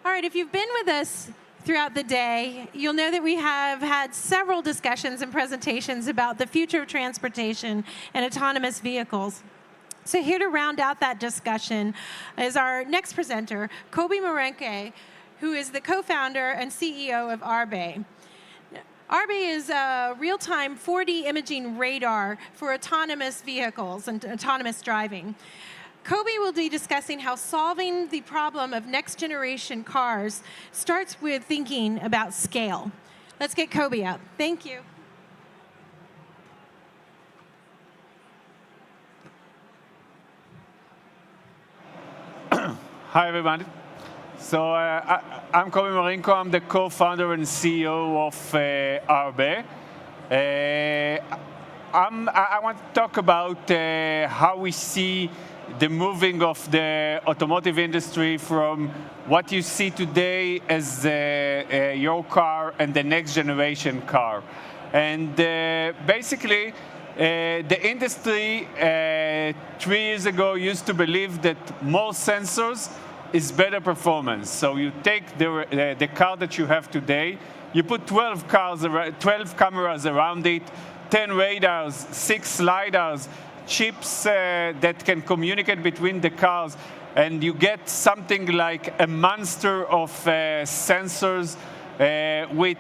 All right, if you've been with us throughout the day, you'll know that we have had several discussions and presentations about the future of transportation and autonomous vehicles. So here to round out that discussion is our next presenter, Kobi Marenko, who is the co-founder and CEO of Arbe. Arbe is a real-time 4D imaging radar for autonomous vehicles and autonomous driving. Kobi will be discussing how solving the problem of next-generation cars starts with thinking about scale. Let's get Kobi up. Thank you. Hi, everybody. So I'm Kobi Marenko. I'm the co-founder and CEO of Arbe. I want to talk about how we see the moving of the automotive industry from what you see today as your car and the next generation car. And basically, the industry 3 years ago used to believe that more sensors is better performance. So you take the car that you have today, you put 12 cameras around it, 10 radars, 6 LiDARs, chips that can communicate between the cars, and you get something like a monster of sensors with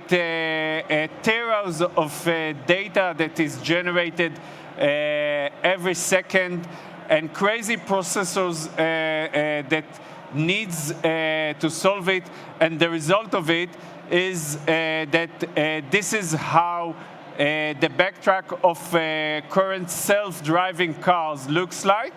teras of data that is generated every second, and crazy processors that needs to solve it. And the result of it is that this is how the backtrack of current self-driving cars looks like.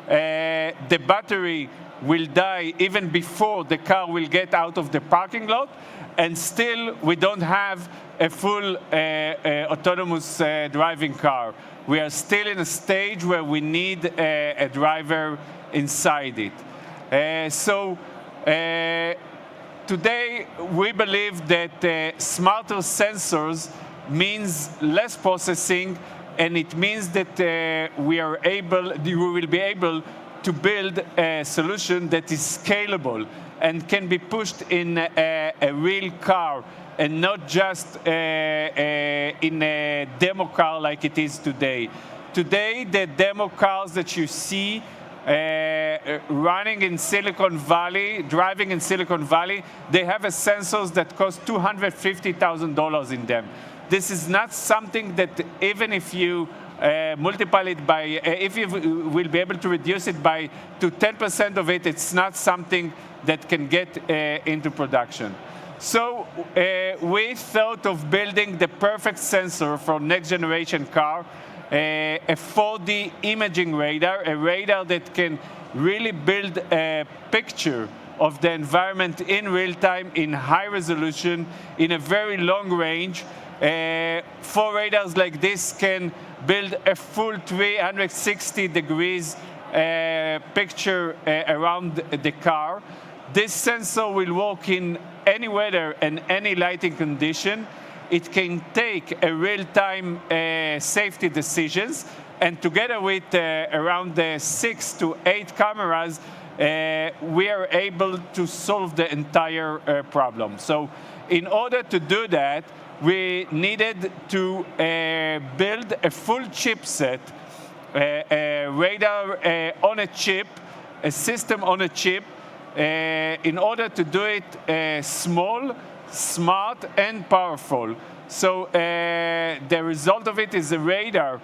The battery will die even before the car will get out of the parking lot, and still we don't have a full autonomous driving car. We are still in a stage where we need a driver inside it. Today we believe that smarter sensors means less processing, and it means that we will be able to build a solution that is scalable and can be pushed in a real car and not just in a demo car like it is today. Today, the demo cars that you see running in Silicon Valley, driving in Silicon Valley, they have sensors that cost $250,000 in them. This is not something that even if you multiply it by, if you will be able to reduce it to 10% of it, it's not something that can get into production. So we thought of building the perfect sensor for next generation car, a 4D imaging radar, a radar that can really build a picture of the environment in real time, in high resolution, in a very long range. 4 radars like this can build a full 360 degrees picture around the car. This sensor will work in any weather and any lighting condition. It can take a real-time safety decisions, and together with around 6 to 8 cameras, we are able to solve the entire problem. So in order to do that, we needed to build a full chipset, a radar on a chip, a system on a chip, in order to do it small, smart, and powerful. So the result of it is a radar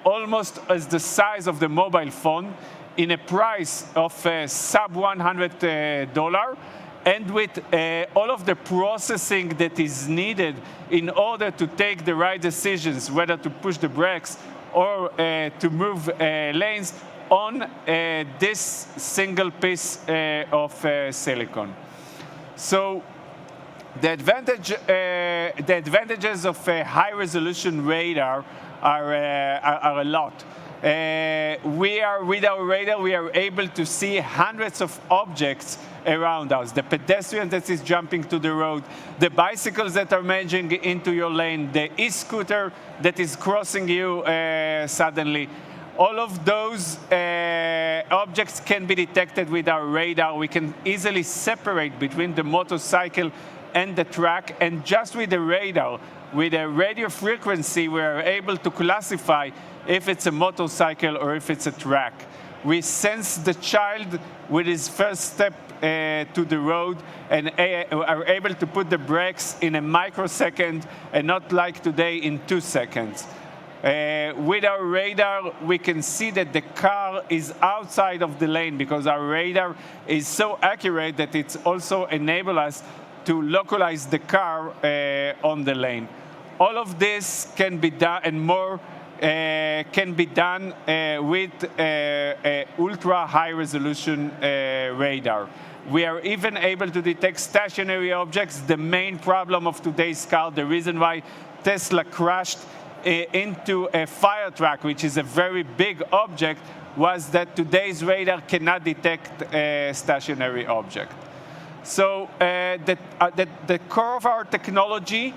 almost as the size of the mobile phone, in a price of sub $100, and with all of the processing that is needed in order to take the right decisions, whether to push the brakes or to move lanes on this single piece of silicon. So the advantages of a high-resolution radar are a lot. With our radar, we are able to see hundreds of objects around us. The pedestrian that is jumping to the road, the bicycles that are merging into your lane, the e-scooter that is crossing you suddenly. All of those objects can be detected with our radar. We can easily separate between the motorcycle and the track, and just with the radar, with a radio frequency, we are able to classify if it's a motorcycle or if it's a track. We sense the child with his first step to the road and are able to put the brakes in a microsecond and not like today in 2 seconds. With our radar, we can see that the car is outside of the lane because our radar is so accurate that it's also enable us to localize the car on the lane. All of this can be done, and more can be done with ultra high resolution radar. We are even able to detect stationary objects. The main problem of today's car, the reason why Tesla crashed into a fire truck, which is a very big object, was that today's radar cannot detect a stationary object. So the core of our technology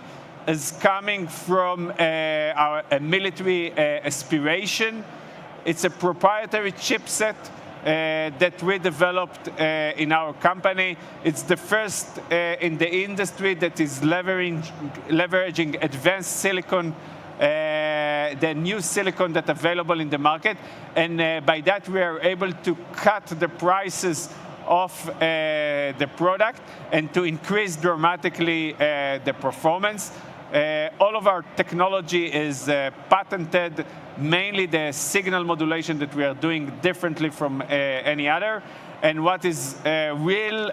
is coming from our military aspiration. It's a proprietary chipset that we developed in our company. It's the first in the industry that is leveraging advanced silicon, the new silicon that's available in the market. And by that, we are able to cut the prices of the product and to increase dramatically the performance. All of our technology is patented, mainly the signal modulation that we are doing differently from any other. And what is real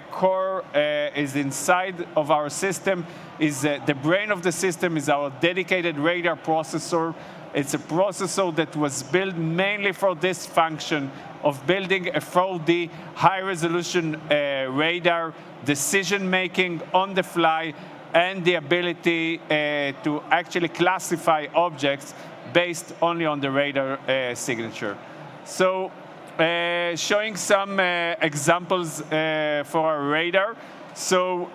core is inside of our system is the brain of the system is our dedicated radar processor. It's a processor that was built mainly for this function of building a 4D high-resolution radar, decision-making on the fly, and the ability to actually classify objects based only on the radar signature. So showing some examples for our radar. So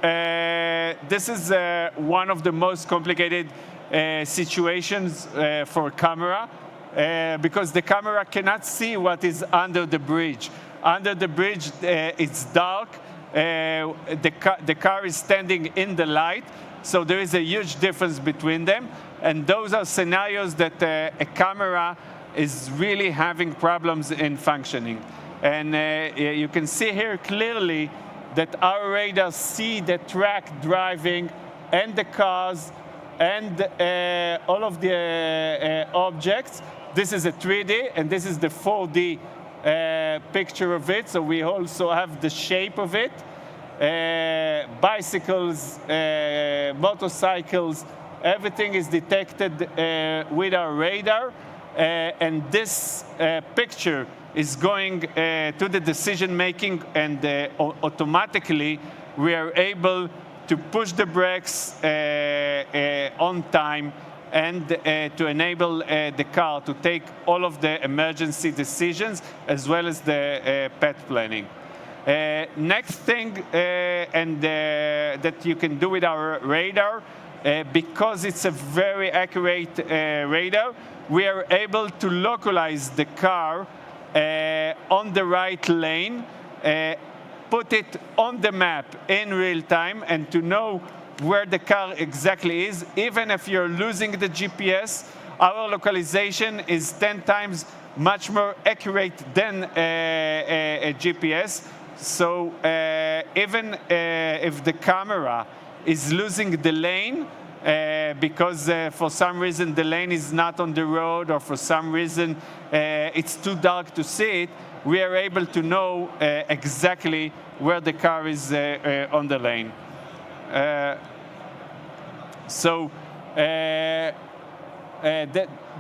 this is one of the most complicated situations for a camera because the camera cannot see what is under the bridge. Under the bridge, it's dark. The car is standing in the light, so there is a huge difference between them. And those are scenarios that a camera is really having problems in functioning. And you can see here clearly that our radar see the track driving and the cars and all of the objects. This is a 3D, and this is the 4D picture of it. So we also have the shape of it. Bicycles, motorcycles, everything is detected with our radar. And this picture is going to the decision making, and automatically we are able to push the brakes on time and to enable the car to take all of the emergency decisions as well as the path planning. Next thing that you can do with our radar, because it's a very accurate radar, we are able to localize the car on the right lane, put it on the map in real time, and to know where the car exactly is. Even if you're losing the GPS, our localization is 10 times much more accurate than a GPS. So even if the camera is losing the lane, because for some reason the lane is not on the road, or for some reason it's too dark to see it, we are able to know exactly where the car is on the lane. So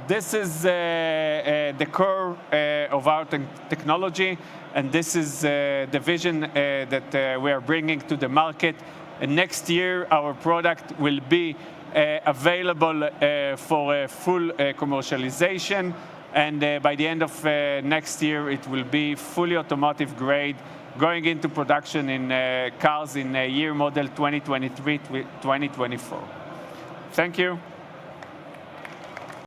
this is the core of our technology, and this is the vision that we are bringing to the market. And next year, our product will be available for full commercialization, and by the end of next year, it will be fully automotive grade, going into production in cars in year model 2023-2024. Thank you.